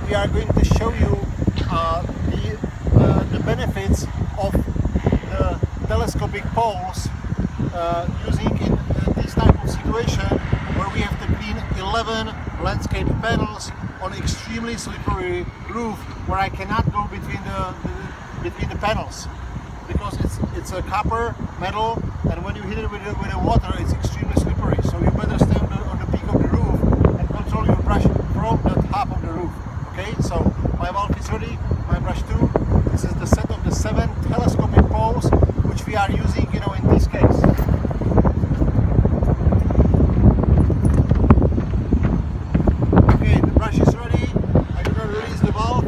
we are going to show you the benefits of the telescopic poles using in this type of situation where we have to clean 11 landscape panels on extremely slippery roof where I cannot go between the panels because it's a copper metal, and when you hit it with the water it's extremely slippery, so you better stay on the peak of the roof and control your brush from the top of the roof. Okay, so my valve is ready, my brush too. This is the set of the 7 telescopic poles which we are using, in this case. Okay, the brush is ready. I'm gonna release the valve.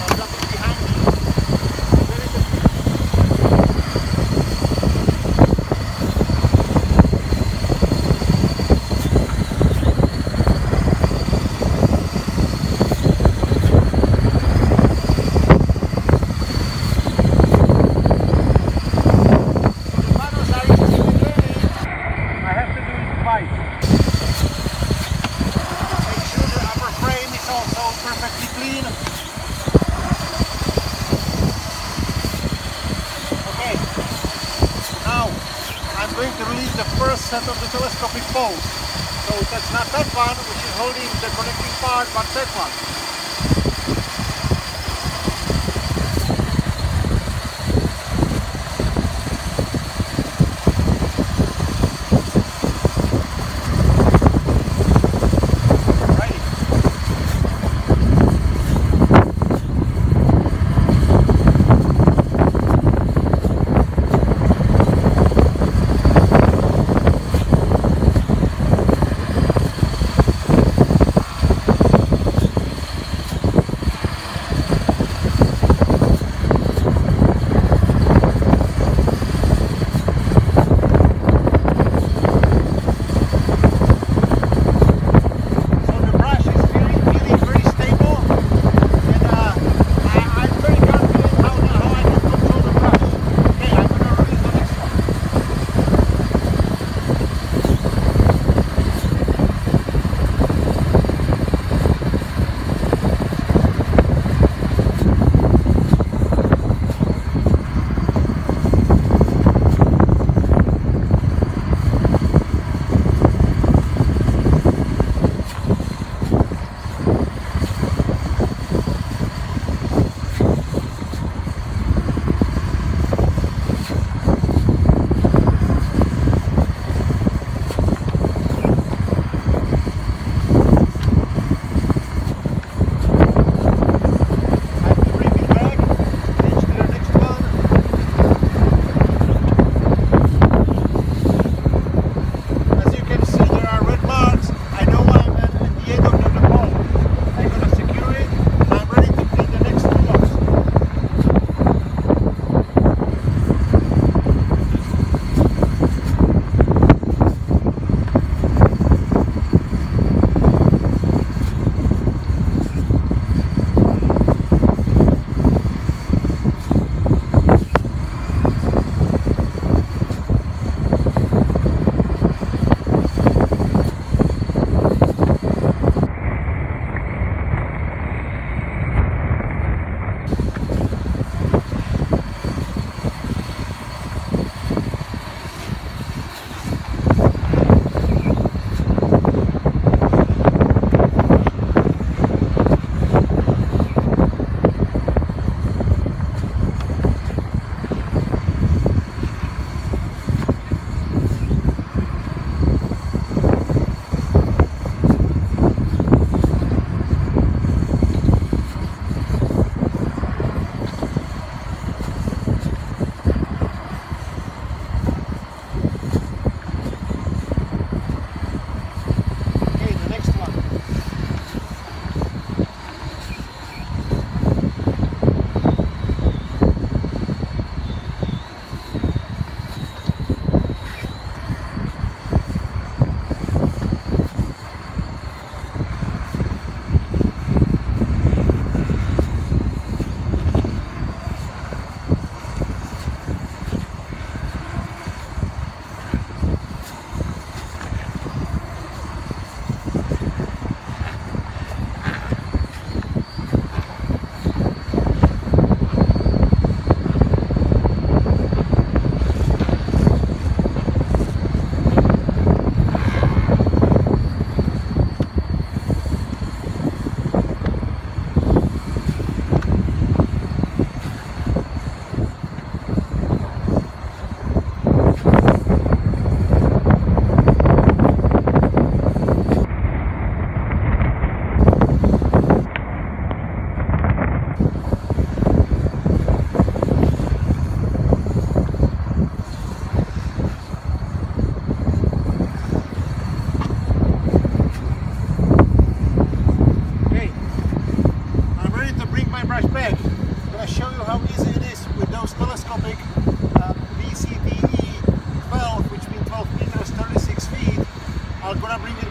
I'm jumping behind me. Perfectly clean. Okay, now I'm going to release the first set of the telescopic poles. So that's not that one which is holding the connecting part, but that one.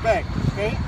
back, okay?